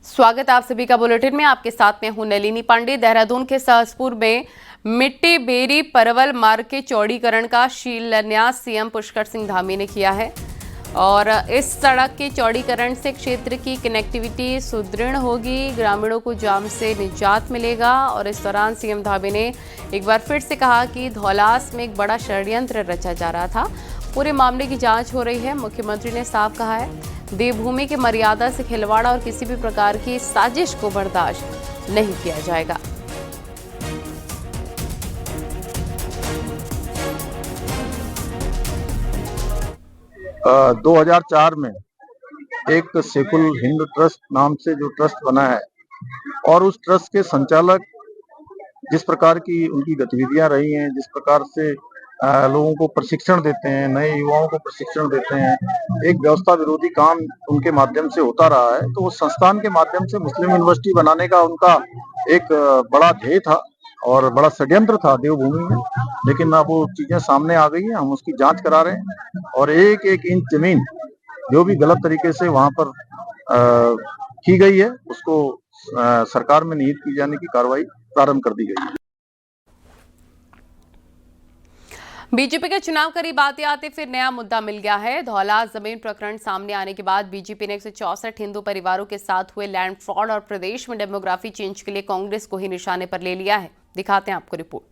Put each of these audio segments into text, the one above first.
स्वागत आप सभी का बुलेटिन में। आपके साथ में हूं नलिनी पांडे। देहरादून के सहसपुर में मिट्टी बेरी परवल मार्ग के चौड़ीकरण का शिलान्यास सीएम पुष्कर सिंह धामी ने किया है और इस सड़क के चौड़ीकरण से क्षेत्र की कनेक्टिविटी सुदृढ़ होगी, ग्रामीणों को जाम से निजात मिलेगा। और इस दौरान सीएम धामी ने एक बार फिर से कहा कि धौलास में एक बड़ा षड्यंत्र रचा जा रहा था, पूरे मामले की जांच हो रही है। मुख्यमंत्री ने साफ कहा है देवभूमि की मर्यादा से खिलवाड़ और किसी भी प्रकार की साजिश को बर्दाश्त नहीं किया जाएगा। आ, 2004 में एक सेकुल हिंद ट्रस्ट नाम से जो ट्रस्ट बना है और उस ट्रस्ट के संचालक जिस प्रकार की उनकी गतिविधियां रही हैं, जिस प्रकार से लोगों को प्रशिक्षण देते हैं, नए युवाओं को प्रशिक्षण देते हैं, एक व्यवस्था विरोधी काम उनके माध्यम से होता रहा है। तो उस संस्थान के माध्यम से मुस्लिम यूनिवर्सिटी बनाने का उनका एक बड़ा ध्येय था और बड़ा षड्यंत्र था देवभूमि में। लेकिन अब वो चीजें सामने आ गई हैं, हम उसकी जांच करा रहे हैं और एक एक इंच जमीन जो भी गलत तरीके से वहां पर की गई है उसको सरकार में निहित की जाने की कार्रवाई प्रारंभ कर दी गई है। बीजेपी के चुनाव करीब आते आते फिर नया मुद्दा मिल गया है। धौलास जमीन प्रकरण सामने आने के बाद बीजेपी ने 164 हिंदू परिवारों के साथ हुए लैंड फ्रॉड और प्रदेश में डेमोग्राफी चेंज के लिए कांग्रेस को ही निशाने पर ले लिया है। दिखाते हैं आपको रिपोर्ट।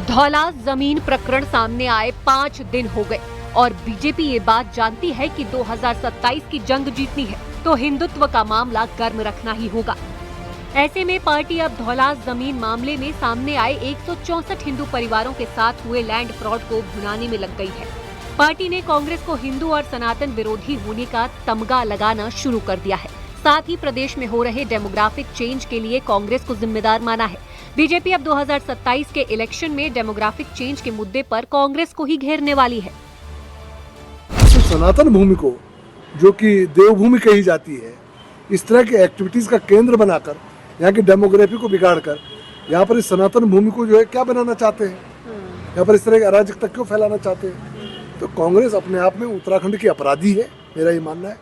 धौलास जमीन प्रकरण सामने आए 5 दिन हो गए और बीजेपी ये बात जानती है कि 2027 की जंग जीतनी है तो हिंदुत्व का मामला गर्म रखना ही होगा। ऐसे में पार्टी अब धौलास जमीन मामले में सामने आए 164 हिंदू परिवारों के साथ हुए लैंड फ्रॉड को भुनाने में लग गई है। पार्टी ने कांग्रेस को हिंदू और सनातन विरोधी होने का तमगा लगाना शुरू कर दिया है। साथ ही प्रदेश में हो रहे डेमोग्राफिक चेंज के लिए कांग्रेस को जिम्मेदार माना है। बीजेपी अब 2027 के इलेक्शन में डेमोग्राफिक चेंज के मुद्दे पर कांग्रेस को ही घेरने वाली है। सनातन भूमि को, जो कि देवभूमि कही जाती है, इस तरह के एक्टिविटीज का केंद्र बनाकर यहाँ की डेमोग्राफी को बिगाड़कर यहाँ पर इस सनातन भूमि को जो है क्या बनाना चाहते हैं, यहाँ पर इस तरह की अराजकता क्यों फैलाना चाहते हैं। तो कांग्रेस अपने आप में उत्तराखंड की अपराधी है, मेरा ये मानना है।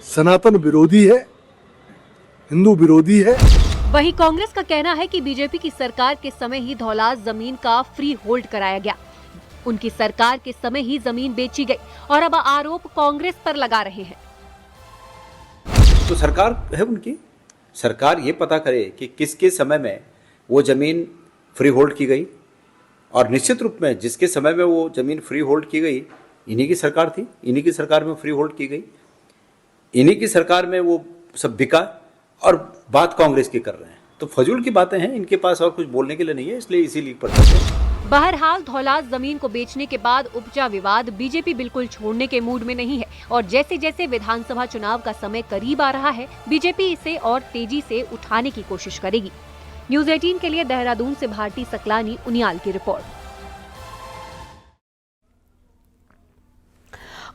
सनातन विरोधी है, हिंदू विरोधी है। वहीं कांग्रेस का कहना है कि बीजेपी की सरकार के समय ही धौलास जमीन का फ्री होल्ड कराया गया, उनकी सरकार के समय ही जमीन बेची गई और अब आरोप कांग्रेस पर लगा रहे हैं। तो सरकार है उनकी, सरकार ये पता करे कि किसके समय में वो जमीन फ्री होल्ड की गई और निश्चित रूप में जिसके समय में वो जमीन फ्री होल्ड की गई इन्हीं की सरकार थी, इन्हीं की सरकार में फ्री होल्ड की गई, इन्हीं की सरकार में वो सब बिका और बात कांग्रेस की कर रहे हैं। तो फजूल की बातें हैं, इनके पास और कुछ बोलने के लिए नहीं है, इसलिए इसी लीग पर चलते हैं। बहरहाल धौलास जमीन को बेचने के बाद उपजा विवाद बीजेपी बिल्कुल छोड़ने के मूड में नहीं है और जैसे जैसे विधानसभा चुनाव का समय करीब आ रहा है बीजेपी इसे और तेजी से उठाने की कोशिश करेगी। न्यूज़ 18 के लिए देहरादून से भारती सकलानी उनियाल की रिपोर्ट।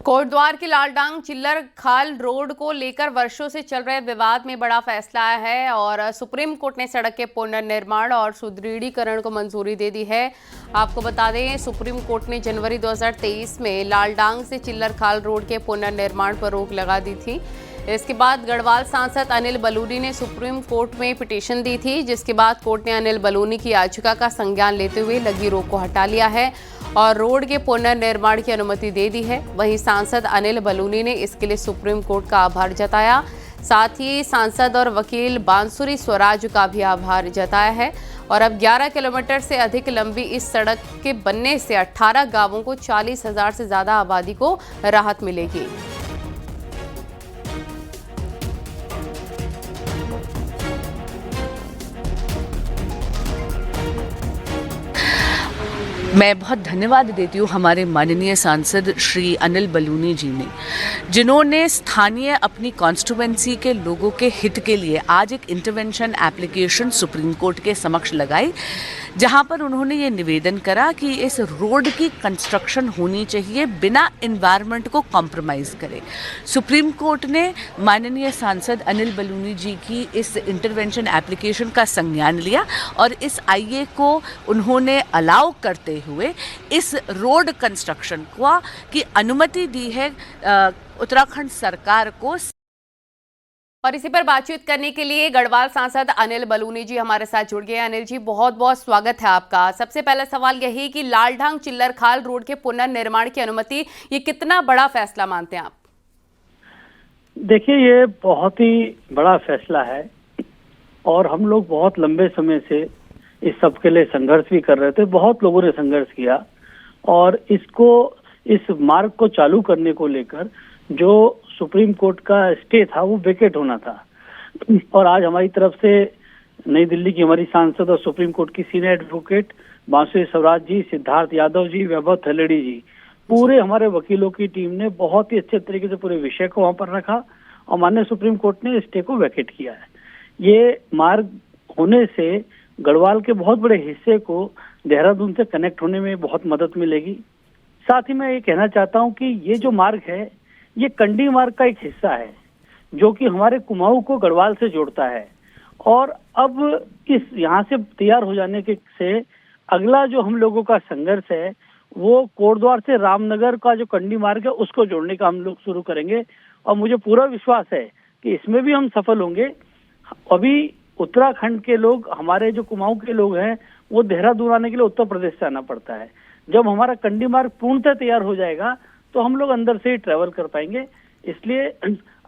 कोटद्वार के लालडांग चिल्लर खाल रोड को लेकर वर्षों से चल रहे विवाद में बड़ा फैसला आया है और सुप्रीम कोर्ट ने सड़क के पुनर्निर्माण और सुदृढ़ीकरण को मंजूरी दे दी है। आपको बता दें सुप्रीम कोर्ट ने जनवरी 2023 में लालडांग से चिल्लर खाल रोड के पुनर्निर्माण पर रोक लगा दी थी। इसके बाद गढ़वाल सांसद अनिल बलूनी ने सुप्रीम कोर्ट में पिटीशन दी थी, जिसके बाद कोर्ट ने अनिल बलूनी की याचिका का संज्ञान लेते हुए लगी रोक को हटा लिया है और रोड के पुनर्निर्माण की अनुमति दे दी है। वहीं सांसद अनिल बलूनी ने इसके लिए सुप्रीम कोर्ट का आभार जताया। साथ ही सांसद और वकील बांसुरी स्वराज का भी आभार जताया है और अब 11 किलोमीटर से अधिक लंबी इस सड़क के बनने से 18 गांवों को 40,000 से ज्यादा आबादी को राहत मिलेगी। मैं बहुत धन्यवाद देती हूँ हमारे माननीय सांसद श्री अनिल बलूनी जी ने, जिन्होंने स्थानीय अपनी कॉन्स्टिट्यूएंसी के लोगों के हित के लिए आज एक इंटरवेंशन एप्लीकेशन सुप्रीम कोर्ट के समक्ष लगाई, जहां पर उन्होंने ये निवेदन करा कि इस रोड की कंस्ट्रक्शन होनी चाहिए बिना एनवायरनमेंट को कॉम्प्रोमाइज़ करे। सुप्रीम कोर्ट ने माननीय सांसद अनिल बलूनी जी की इस इंटरवेंशन एप्लीकेशन का संज्ञान लिया और इस आईए को उन्होंने अलाउ करते हुए इस रोड कंस्ट्रक्शन की अनुमति दी है उत्तराखंड सरकार को। और इसी पर बातचीत करने के लिए गढ़वाल सांसद अनिल बलूनी जी हमारे साथ जुड़ गए। अनिल जी, बहुत बहुत स्वागत है आपका। सबसे पहला सवाल यही कि लालढांग चिल्लरखाल रोड के पुनर्निर्माण की अनुमति, ये कितना बड़ा फैसला मानते हैं आप? देखिए, ये बहुत ही बड़ा फैसला है और हम लोग बहुत लंबे समय से इस सब के लिए संघर्ष भी कर रहे थे। बहुत लोगों ने संघर्ष किया और इस मार्ग को चालू करने को लेकर जो सुप्रीम कोर्ट का स्टे था वो वेकेट होना था। और आज हमारी तरफ से नई दिल्ली की हमारी सांसद और सुप्रीम कोर्ट की सीनियर एडवोकेट बांसुरी स्वराज जी, सिद्धार्थ यादव जी, वैभव थलेड़ी जी, पूरे हमारे वकीलों की टीम ने बहुत ही अच्छे तरीके से पूरे विषय को वहां पर रखा और माननीय सुप्रीम कोर्ट ने स्टे को वैकेट किया है। ये मार्ग होने से गढ़वाल के बहुत बड़े हिस्से को देहरादून से कनेक्ट होने में बहुत मदद मिलेगी। साथ ही मैं ये कहना चाहता हूँ कि ये जो मार्ग है ये कंडी मार्ग का एक हिस्सा है जो कि हमारे कुमाऊं को गढ़वाल से जोड़ता है। और अब इस यहाँ से तैयार हो जाने के से अगला जो हम लोगों का संघर्ष है वो कोटद्वार से रामनगर का जो कंडी मार्ग है उसको जोड़ने का हम लोग शुरू करेंगे और मुझे पूरा विश्वास है कि इसमें भी हम सफल होंगे। अभी उत्तराखंड के लोग, हमारे जो कुमाऊं के लोग हैं, वो देहरादून आने के लिए उत्तर प्रदेश से आना पड़ता है। जब हमारा कंडी मार्ग पूर्णतः तैयार हो जाएगा तो हम लोग अंदर से ही ट्रेवल कर पाएंगे। इसलिए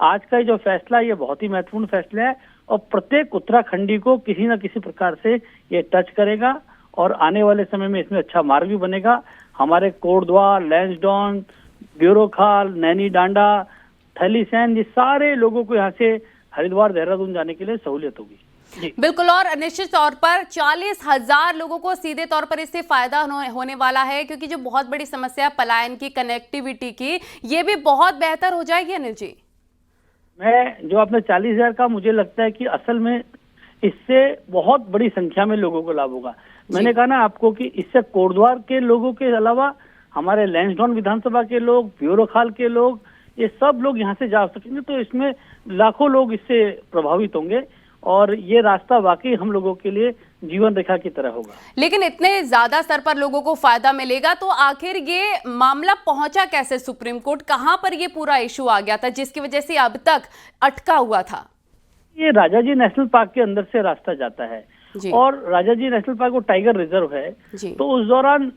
आज का जो फैसला ये बहुत ही महत्वपूर्ण फैसला है और प्रत्येक उत्तराखंडी को किसी न किसी प्रकार से ये टच करेगा और आने वाले समय में इसमें अच्छा मार्ग भी बनेगा। हमारे कोटद्वार, लैंसडौन, ब्यूरोखाल, नैनी डांडा, थलीसैन, ये सारे लोगों को यहाँ से हरिद्वार, देहरादून जाने के लिए सहूलियत होगी। बिल्कुल, और निश्चित तौर पर 40,000 लोगों को सीधे तौर पर इससे फायदा होने वाला है, क्योंकि जो बहुत बड़ी समस्या पलायन की, कनेक्टिविटी की, ये भी बहुत बेहतर हो जाएगी। अनिल जी, मैं जो आपने 40,000 का, मुझे लगता है कि असल में इससे बहुत बड़ी संख्या में लोगों को लाभ होगा। मैंने कहा ना आपको कि इससे कोटद्वार के लोगों के अलावा हमारे लैंसडौन विधानसभा के लोग, ब्यूरोखाल के लोग, ये सब लोग यहाँ से जा सकेंगे। तो इसमें लाखों लोग इससे प्रभावित होंगे और ये रास्ता वाकई हम लोगों के लिए जीवन रेखा की तरह होगा। लेकिन इतने ज्यादा स्तर पर लोगों को फायदा मिलेगा तो आखिर ये मामला पहुंचा कैसे सुप्रीम कोर्ट? कहां पर ये पूरा इशू आ गया था जिसकी वजह से अब तक अटका हुआ था? ये राजाजी नेशनल पार्क के अंदर से रास्ता जाता है और राजाजी नेशनल पार्क वो टाइगर रिजर्व है। तो उस दौरान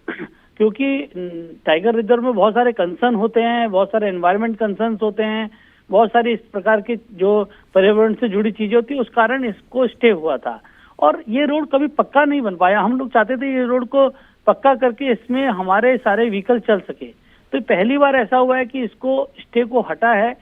क्योंकि टाइगर रिजर्व में बहुत सारे कंसर्न होते हैं, बहुत सारे एनवायरमेंट कंसर्न होते हैं, बहुत सारी इस प्रकार की जो पर्यावरण से जुड़ी चीजें होती है, उस कारण इसको स्टे हुआ था और ये रोड कभी पक्का नहीं बन पाया। हम लोग चाहते थे ये रोड को पक्का करके इसमें हमारे सारे व्हीकल चल सके। तो पहली बार ऐसा हुआ है कि इसको स्टे को हटा है।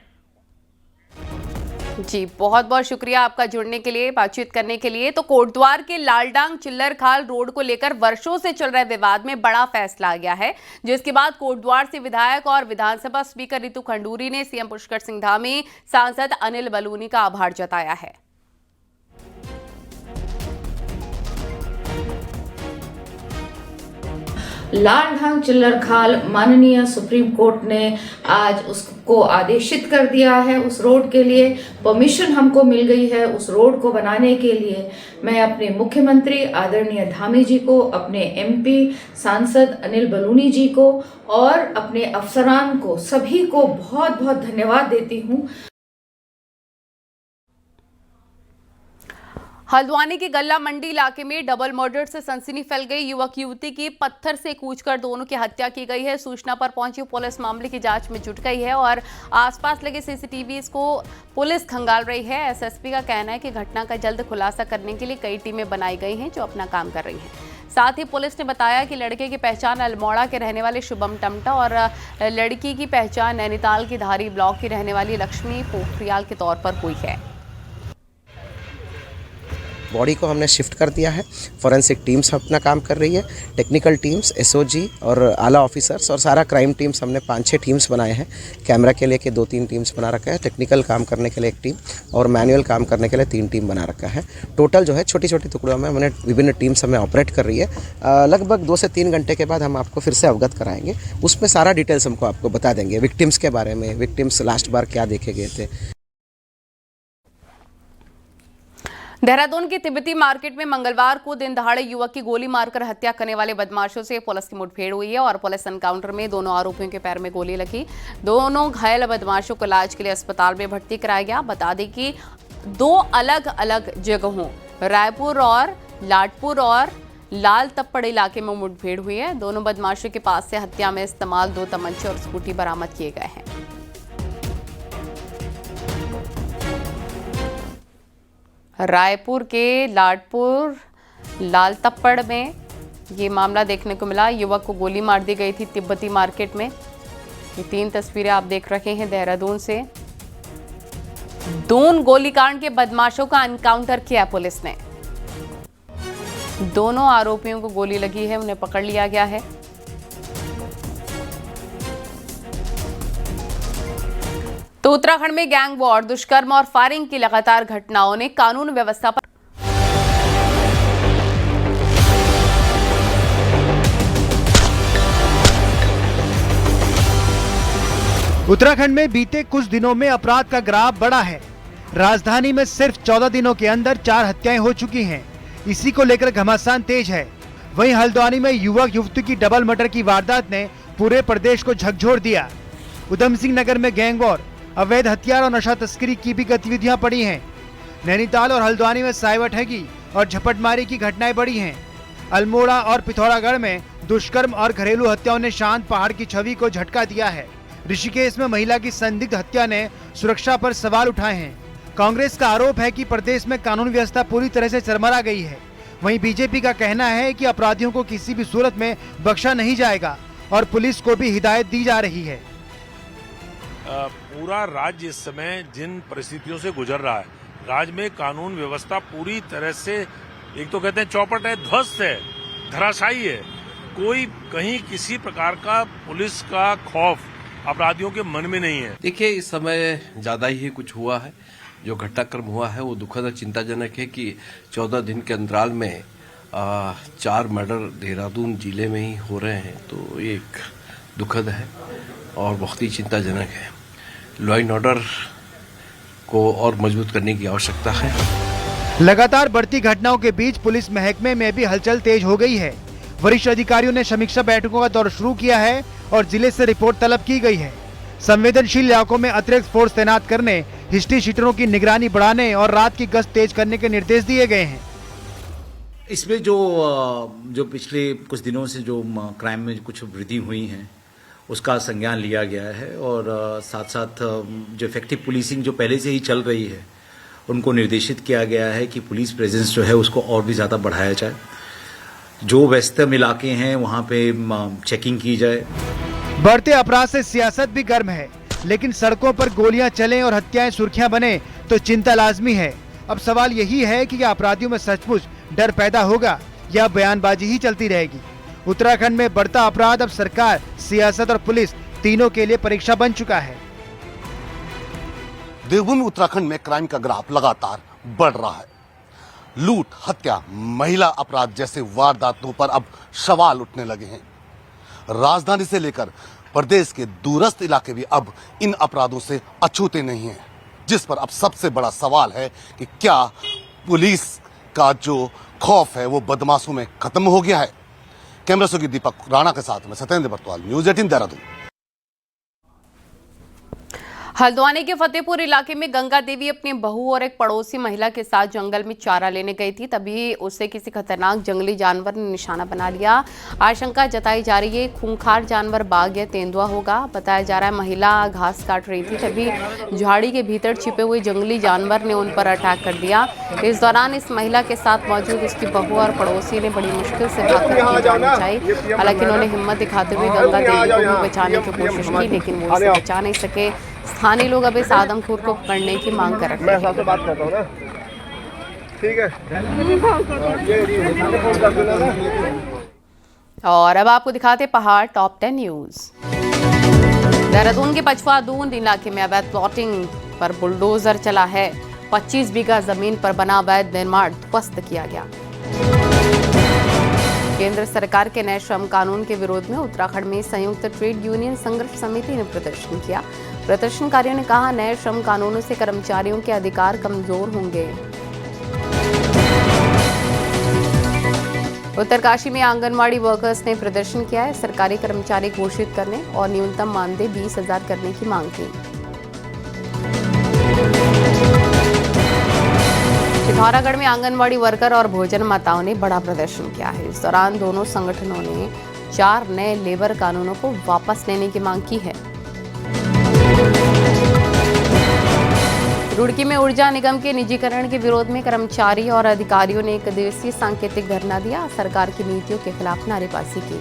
जी, बहुत बहुत शुक्रिया आपका जुड़ने के लिए, बातचीत करने के लिए। तो कोटद्वार के लालढांग चिल्लरखाल रोड को लेकर वर्षों से चल रहे विवाद में बड़ा फैसला आ गया है, जिसके बाद कोटद्वार से विधायक और विधानसभा स्पीकर रितु खंडूरी ने सीएम पुष्कर सिंह धामी, सांसद अनिल बलूनी का आभार जताया है। लालढांग चिल्लरखाल माननीय सुप्रीम कोर्ट ने आज उसको आदेशित कर दिया है। उस रोड के लिए परमिशन हमको मिल गई है। उस रोड को बनाने के लिए मैं अपने मुख्यमंत्री आदरणीय धामी जी को, अपने एमपी सांसद अनिल बलूनी जी को और अपने अफसरान को, सभी को बहुत बहुत धन्यवाद देती हूँ। हल्द्वानी के गल्ला मंडी इलाके में डबल मर्डर से सनसनी फैल गई। युवक युवती की पत्थर से कूचकर दोनों की हत्या की गई है। सूचना पर पहुंची पुलिस मामले की जांच में जुट गई है और आसपास लगे सीसीटीवीज को पुलिस खंगाल रही है। एसएसपी का कहना है कि घटना का जल्द खुलासा करने के लिए कई टीमें बनाई गई हैं जो अपना काम कर रही हैं। साथ ही पुलिस ने बताया कि लड़के की पहचान अल्मोड़ा के रहने वाले शुभम टमटा और लड़की की पहचान नैनीताल की धारी ब्लॉक की रहने वाली लक्ष्मी पोखरियाल के तौर पर हुई है। बॉडी को हमने शिफ्ट कर दिया है। फॉरेंसिक टीम्स अपना काम कर रही है, टेक्निकल टीम्स, एसओजी और आला ऑफिसर्स और सारा क्राइम टीम्स हमने 5-6 टीम्स बनाए हैं। कैमरा के लिए 2-3 टीम्स बना रखा है, टेक्निकल काम करने के लिए 1 टीम और मैनुअल काम करने के लिए 3 टीम बना रखा है। टोटल जो है छोटी छोटी टुकड़ों में हमने विभिन्न टीम्स हमें ऑपरेट कर रही है। लगभग 2 से 3 घंटे के बाद हम आपको फिर से अवगत कराएंगे, उसमें सारा डिटेल्स हमको आपको बता देंगे, विक्टिम्स के बारे में, विक्टिम्स लास्ट बार क्या देखे गए थे। देहरादून की तिब्बती मार्केट में मंगलवार को दिन दहाड़े युवक की गोली मारकर हत्या करने वाले बदमाशों से पुलिस की मुठभेड़ हुई है और पुलिस एनकाउंटर में दोनों आरोपियों के पैर में गोली लगी। दोनों घायल बदमाशों को इलाज के लिए अस्पताल में भर्ती कराया गया। बता दें कि 2 अलग अलग जगहों रायपुर और लाडपुर और लाल तप्पड़ इलाके में मुठभेड़ हुई है। दोनों बदमाशों के पास से हत्या में इस्तेमाल 2 तमंचे और स्कूटी बरामद किए गए हैं। रायपुर के लाडपुर लाल तप्पड़ में ये मामला देखने को मिला। युवक को गोली मार दी गई थी तिब्बती मार्केट में। ये 3 तस्वीरें आप देख रहे हैं देहरादून से। दून गोलीकांड के बदमाशों का एनकाउंटर किया पुलिस ने। दोनों आरोपियों को गोली लगी है, उन्हें पकड़ लिया गया है। तो उत्तराखंड में गैंग वॉर, दुष्कर्म और फायरिंग की लगातार घटनाओं ने कानून व्यवस्था पर उत्तराखंड में बीते कुछ दिनों में अपराध का ग्राफ बढ़ा है। राजधानी में सिर्फ 14 दिनों के अंदर 4 हत्याएं हो चुकी हैं। इसी को लेकर घमासान तेज है। वहीं हल्द्वानी में युवक युवती की डबल मर्डर की वारदात ने पूरे प्रदेश को झकझोर दिया। उधम सिंह नगर में गैंग वॉर, अवैध हथियार और नशा तस्करी की भी गतिविधियां बढ़ी हैं। नैनीताल और हल्द्वानी में साइबर ठगी और झपटमारी की घटनाएं बढ़ी हैं। अल्मोड़ा और पिथौरागढ़ में दुष्कर्म और घरेलू हत्याओं ने शांत पहाड़ की छवि को झटका दिया है। ऋषिकेश में महिला की संदिग्ध हत्या ने सुरक्षा पर सवाल उठाए हैं। कांग्रेस का आरोप है कि प्रदेश में कानून व्यवस्था पूरी तरह से चरमरा गई है। वहीं बीजेपी का कहना है कि अपराधियों को किसी भी सूरत में बख्शा नहीं जाएगा और पुलिस को भी हिदायत दी जा रही है। पूरा राज्य इस समय जिन परिस्थितियों से गुजर रहा है, राज्य में कानून व्यवस्था पूरी तरह से, एक तो कहते हैं चौपट है, ध्वस्त है, धराशायी है। कोई कहीं किसी प्रकार का पुलिस का खौफ अपराधियों के मन में नहीं है। देखिए, इस समय ज्यादा ही कुछ हुआ है। जो घटनाक्रम हुआ है वो दुखद और चिंताजनक है कि 14 दिन के अंतराल में 4 मर्डर देहरादून जिले में ही हो रहे हैं। तो ये एक दुखद है और बहुत ही चिंताजनक है। लॉ एंड ऑर्डर को और मजबूत करने की आवश्यकता है। लगातार बढ़ती घटनाओं के बीच पुलिस महकमे में भी हलचल तेज हो गई है। वरिष्ठ अधिकारियों ने समीक्षा बैठकों का दौर शुरू किया है और जिले से रिपोर्ट तलब की गई है। संवेदनशील इलाकों में अतिरिक्त फोर्स तैनात करने, हिस्ट्री शीटरों की निगरानी बढ़ाने और रात की गश्त तेज करने के निर्देश दिए गए हैं। इसमें जो पिछले कुछ दिनों से जो क्राइम में कुछ वृद्धि हुई है उसका संज्ञान लिया गया है और साथ साथ जो इफेक्टिव पुलिसिंग जो पहले से ही चल रही है उनको निर्देशित किया गया है कि पुलिस प्रेजेंस जो है उसको और भी ज़्यादा बढ़ाया जाए। जो व्यस्तम इलाके हैं वहाँ पे चेकिंग की जाए। बढ़ते अपराध से सियासत भी गर्म है, लेकिन सड़कों पर गोलियां चलें और हत्याएं सुर्खियां बने तो चिंता लाजमी है। अब सवाल यही है कि क्या अपराधियों में सचमुच डर पैदा होगा या बयानबाजी ही चलती रहेगी। उत्तराखंड में बढ़ता अपराध अब सरकार, सियासत और पुलिस तीनों के लिए परीक्षा बन चुका है। देवभूमि उत्तराखंड में क्राइम का ग्राफ लगातार बढ़ रहा है। लूट, हत्या, महिला अपराध जैसे वारदातों पर अब सवाल उठने लगे हैं। राजधानी से लेकर प्रदेश के दूरस्थ इलाके भी अब इन अपराधों से अछूते नहीं हैं, जिस पर अब सबसे बड़ा सवाल है कि क्या पुलिस का जो खौफ है वो बदमाशों में खत्म हो गया है। कैमरा से दीपक राणा के साथ में सत्येंद्र बरतवाल, न्यूज़ 18 देहरादून। हल्द्वानी के फतेहपुर इलाके में गंगा देवी अपनी बहू और एक पड़ोसी महिला के साथ जंगल में चारा लेने गई थी, तभी उसे किसी खतरनाक जंगली जानवर ने निशाना बना लिया। आशंका जताई जा रही है खूंखार जानवर बाघ या तेंदुआ होगा। बताया जा रहा है महिला घास काट रही थी, तभी झाड़ी के भीतर छिपे हुए जंगली जानवर ने उन पर अटैक कर दिया। इस दौरान इस महिला के साथ मौजूद उसकी बहू और पड़ोसी ने बड़ी मुश्किल से भागकर अपनी जान बचाई। हालांकि उन्होंने हिम्मत दिखाते हुए गंगा देवी को भी बचाने की कोशिश की, लेकिन वो उसे बचा नहीं सके। स्थानीय लोग अब इस आदमखोर को पकड़ने की मांग कर रहे हैं। ठीक है। और अब आपको दिखाते पहाड़ टॉप 10 न्यूज। देहरादून के पचफादून इलाके में अवैध प्लॉटिंग पर बुलडोजर चला है। 25 बीघा जमीन पर बना अवैध निर्माण ध्वस्त किया गया। केंद्र सरकार के नए श्रम कानून के विरोध में उत्तराखंड में संयुक्त ट्रेड यूनियन संघर्ष समिति ने प्रदर्शन किया। प्रदर्शनकारियों ने कहा, नए श्रम कानूनों से कर्मचारियों के अधिकार कमजोर होंगे। उत्तरकाशी में आंगनवाड़ी वर्कर्स ने प्रदर्शन किया है। सरकारी कर्मचारी घोषित करने और न्यूनतम मानदेय 20,000 करने की मांग की। पिथौरागढ़ में आंगनवाड़ी वर्कर और भोजन माताओं ने बड़ा प्रदर्शन किया है। इस दौरान दोनों संगठनों ने 4 नए लेबर कानूनों को वापस लेने की मांग की है। रुड़की में ऊर्जा निगम के निजीकरण के विरोध में कर्मचारी और अधिकारियों ने 1 दिवसीय सांकेतिक धरना दिया। सरकार की नीतियों के खिलाफ नारेबाजी की।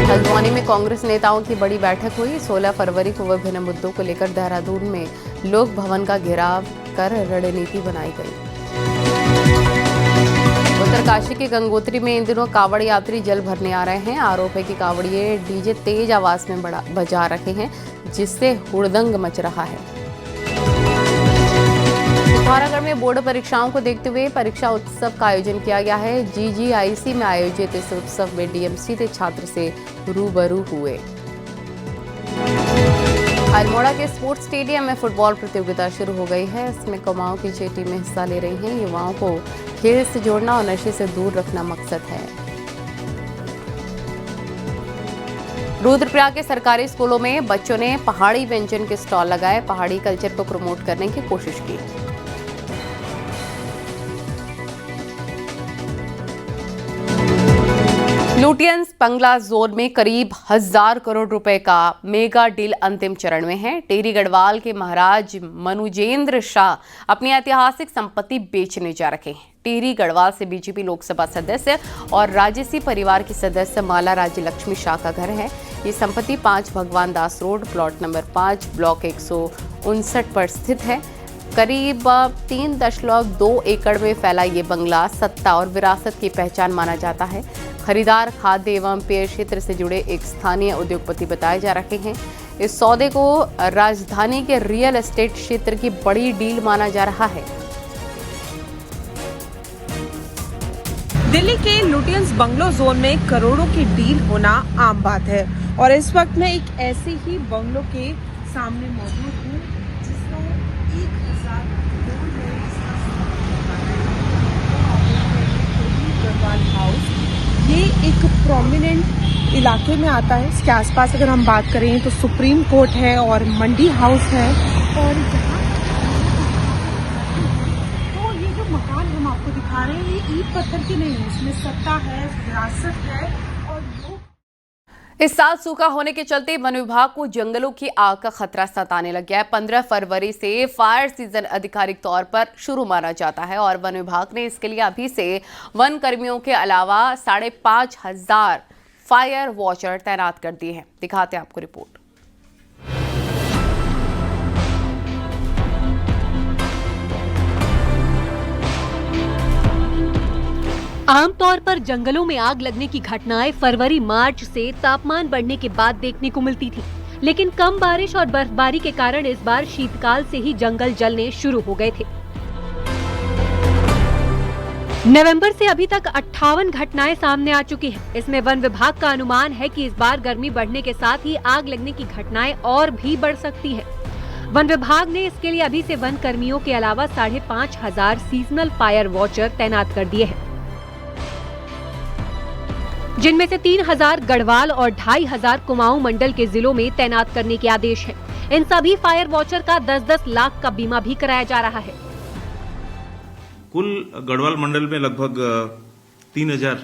हल्द्वानी में कांग्रेस नेताओं की बड़ी बैठक हुई। 16 फरवरी को विभिन्न मुद्दों को लेकर देहरादून में लोक भवन का घेराव कर रणनीति बनाई गई। उत्तरकाशी के गंगोत्री में इन दिनों कावड़ यात्री जल भरने आ रहे हैं। आरोप है कि कावड़िए डीजे तेज आवाज में बजा रहे हैं, जिससे हुड़दंग मच रहा है। पिथौरागढ़ में बोर्ड परीक्षाओं को देखते हुए परीक्षा उत्सव का आयोजन किया गया है। GGIC में आयोजित इस उत्सव में DM सीधे छात्र से रूबरू हुए। अल्मोड़ा के स्पोर्ट्स स्टेडियम में फुटबॉल प्रतियोगिता शुरू हो गई है। इसमें कुमाऊं की 6 टीमें हिस्सा ले रही हैं। युवाओं को खेल से जोड़ना और नशे से दूर रखना मकसद है। रुद्रप्रयाग के सरकारी स्कूलों में बच्चों ने पहाड़ी व्यंजन के स्टॉल लगाए। पहाड़ी कल्चर को प्रमोट करने की कोशिश की। लुटियंस बंगला जोन में करीब 1000 करोड़ रुपए का मेगा डील अंतिम चरण में है। टेरी गढ़वाल के महाराज मनुजेंद्र शाह अपनी ऐतिहासिक संपत्ति बेचने जा रहे हैं। टेरी गढ़वाल से बीजेपी लोकसभा सदस्य और राजसी परिवार की सदस्य माला राज्य लक्ष्मी शाह का घर है। ये संपत्ति 5 भगवान दास रोड, प्लॉट नंबर 5, ब्लॉक 159 पर स्थित है। करीब 3.2 एकड़ में फैला ये बंगला सत्ता और विरासत की पहचान माना जाता है। खरीदार खाद्य एवं पेय क्षेत्र से जुड़े एक स्थानीय उद्योगपति बताए जा रहे हैं। इस सौदे को राजधानी के रियल एस्टेट क्षेत्र की बड़ी डील माना जा रहा है। दिल्ली के लुटियंस बंगलो जोन में करोड़ों की डील होना आम बात है और इस वक्त मैं एक ऐसे ही बंगलो के सामने मौजूद हूँ जिसका 1000 गढ़वाल हाउस, ये एक प्रोमिनेंट इलाके में आता है। इसके आसपास अगर हम बात करें तो सुप्रीम कोर्ट है और मंडी हाउस है। और तो ये जो मकान हम आपको दिखा रहे हैं ये ईंट पत्थर के नहीं है, इसमें सत्ता है, विरासत है। और इस साल सूखा होने के चलते वन विभाग को जंगलों की आग का खतरा सताने लग गया है। 15 फरवरी से फायर सीजन आधिकारिक तौर पर शुरू माना जाता है और वन विभाग ने इसके लिए अभी से वन कर्मियों के अलावा 5,500 फायर वॉचर तैनात कर दिए हैं। दिखाते हैं आपको रिपोर्ट। आमतौर पर जंगलों में आग लगने की घटनाएं फरवरी मार्च से तापमान बढ़ने के बाद देखने को मिलती थी, लेकिन कम बारिश और बर्फबारी के कारण इस बार शीतकाल से ही जंगल जलने शुरू हो गए थे। नवंबर से अभी तक 58 घटनाएं सामने आ चुकी हैं। इसमें वन विभाग का अनुमान है कि इस बार गर्मी बढ़ने के साथ ही आग लगने की घटनाएं और भी बढ़ सकती हैं। वन विभाग ने इसके लिए अभी से वन कर्मियों के अलावा 5,500 सीजनल फायर वॉचर तैनात कर दिए हैं, जिनमें से 3,000 गढ़वाल और 2,500 कुमाऊं मंडल के जिलों में तैनात करने के आदेश हैं। इन सभी फायर वॉचर का 10-10 लाख का बीमा भी कराया जा रहा है। कुल गढ़वाल मंडल में लगभग 3,000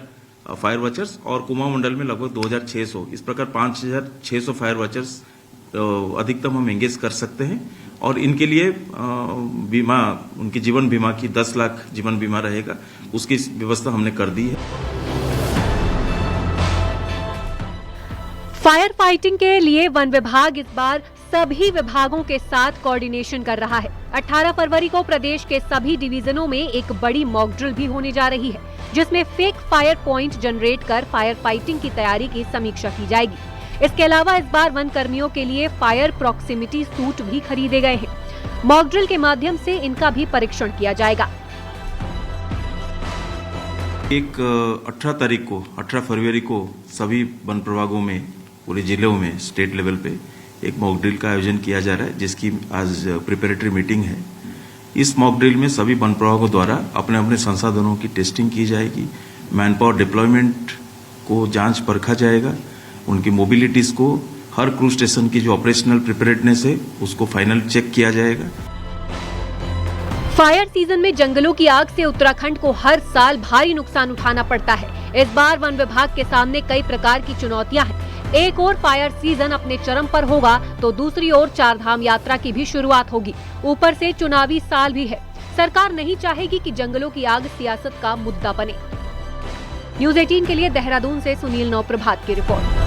फायर वॉचर्स और कुमाऊं मंडल में लगभग 2,600, इस प्रकार 5,600 फायर वॉचर्स अधिकतम हम एंगेज कर सकते हैं और इनके लिए बीमा, उनकी जीवन बीमा की 10 लाख जीवन बीमा रहेगा, उसकी व्यवस्था हमने कर दी है। फायर फाइटिंग के लिए वन विभाग इस बार सभी विभागों के साथ कोऑर्डिनेशन कर रहा है। 18 फरवरी को प्रदेश के सभी डिवीजनों में एक बड़ी मॉक ड्रिल भी होने जा रही है, जिसमें फेक फायर पॉइंट जनरेट कर फायर फाइटिंग की तैयारी की समीक्षा की जाएगी। इसके अलावा इस बार वन कर्मियों के लिए फायर प्रॉक्सिमिटी सूट भी खरीदे गए हैं। मॉक ड्रिल के माध्यम से इनका भी परीक्षण किया जाएगा। 18 फरवरी को सभी वन प्रभागों में, पूरे जिलों में, स्टेट लेवल पे एक मॉक ड्रिल का आयोजन किया जा रहा है, जिसकी आज प्रिपरेटरी मीटिंग है। इस मॉक ड्रिल में सभी वन प्रभागों द्वारा अपने अपने संसाधनों की टेस्टिंग की जाएगी, मैन पावर डिप्लॉयमेंट को जांच परखा जाएगा, उनकी मोबिलिटीज को, हर क्रूज स्टेशन की जो ऑपरेशनल प्रिपेयर्डनेस है उसको फाइनल चेक किया जाएगा। फायर सीजन में जंगलों की आग से उत्तराखंड को हर साल भारी नुकसान उठाना पड़ता है। इस बार वन विभाग के सामने कई प्रकार की चुनौतियां हैं। एक ओर फायर सीजन अपने चरम पर होगा तो दूसरी ओर चारधाम यात्रा की भी शुरुआत होगी। ऊपर से चुनावी साल भी है। सरकार नहीं चाहेगी कि जंगलों की आग सियासत का मुद्दा बने। न्यूज़ 18 के लिए देहरादून से सुनील नौप्रभात की रिपोर्ट।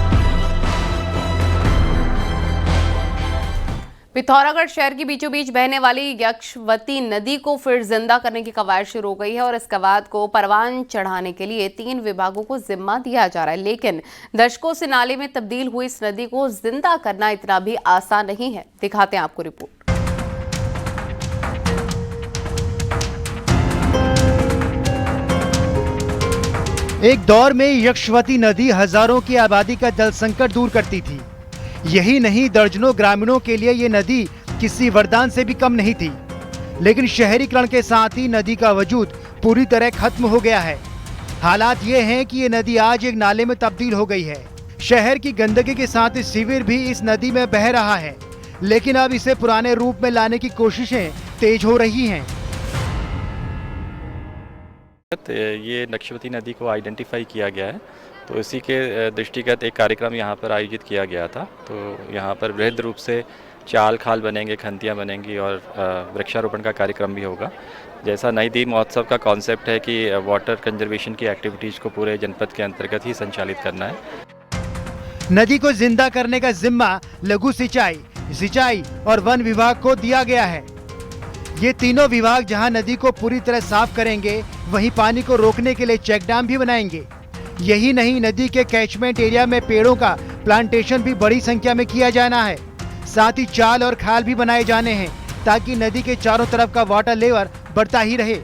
पिथौरागढ़ शहर के बीचों बीच बहने वाली यक्षवती नदी को फिर जिंदा करने की कवायद शुरू हो गई है और इस कवायद को परवान चढ़ाने के लिए 3 विभागों को जिम्मा दिया जा रहा है। लेकिन दशकों से नाले में तब्दील हुई इस नदी को जिंदा करना इतना भी आसान नहीं है। दिखाते हैं आपको रिपोर्ट। एक दौर में यक्षवती नदी हजारों की आबादी का जल संकट दूर करती थी। यही नहीं, दर्जनों ग्रामीणों के लिए ये नदी किसी वरदान से भी कम नहीं थी। लेकिन शहरीकरण के साथ ही नदी का वजूद पूरी तरह खत्म हो गया है। हालात ये हैं कि ये नदी आज एक नाले में तब्दील हो गई है। शहर की गंदगी के साथ सीवर भी इस नदी में बह रहा है, लेकिन अब इसे पुराने रूप में लाने की कोशिशें तेज हो रही हैं। ये नक्शवती नदी को आइडेंटिफाई किया गया है, तो इसी के दृष्टिगत एक कार्यक्रम यहाँ पर आयोजित किया गया था। तो यहाँ पर वृहद रूप से चाल खाल बनेंगे, खंतियाँ बनेंगी और वृक्षारोपण का कार्यक्रम भी होगा। जैसा नई दी महोत्सव का कॉन्सेप्ट है कि वाटर कंजर्वेशन की एक्टिविटीज़ को पूरे जनपद के अंतर्गत ही संचालित करना है। नदी को जिंदा करने का जिम्मा लघु सिंचाई और वन विभाग को दिया गया है। ये तीनों विभाग जहां नदी को पूरी तरह साफ करेंगे, वहीं पानी को रोकने के लिए चेक डैम भी बनाएंगे। यही नहीं, नदी के कैचमेंट एरिया में पेड़ों का प्लांटेशन भी बड़ी संख्या में किया जाना है। साथ ही चाल और खाल भी बनाए जाने हैं ताकि नदी के चारों तरफ का वाटर लेवल बढ़ता ही रहे।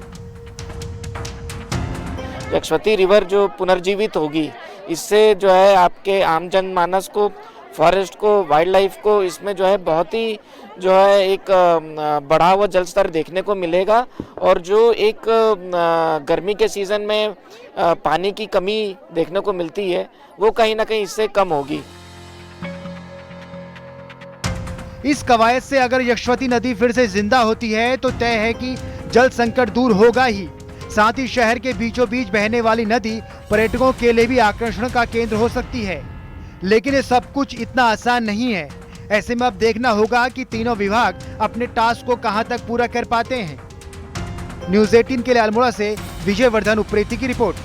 यक्षवती रिवर जो पुनर्जीवित होगी, इससे जो है आपके आम जनमानस को, फॉरेस्ट को, वाइल्ड लाइफ को इसमें जो है बहुत ही जो है एक बढ़ा हुआ जल स्तर देखने को मिलेगा और जो एक गर्मी के सीजन में पानी की कमी देखने को मिलती है, वो कहीं ना कहीं इससे कम होगी। इस कवायद से अगर यक्षवती नदी फिर से जिंदा होती है तो तय है कि जल संकट दूर होगा ही। साथ ही शहर के बीचों बीच बहने वाली नदी पर्यटकों के लिए भी आकर्षण का केंद्र हो सकती है। लेकिन ये सब कुछ इतना आसान नहीं है। ऐसे में अब देखना होगा कि तीनों विभाग अपने टास्क को कहां तक पूरा कर पाते हैं। न्यूज़ 18 के लिए अल्मोड़ा से विजय वर्धन उप्रेती की रिपोर्ट।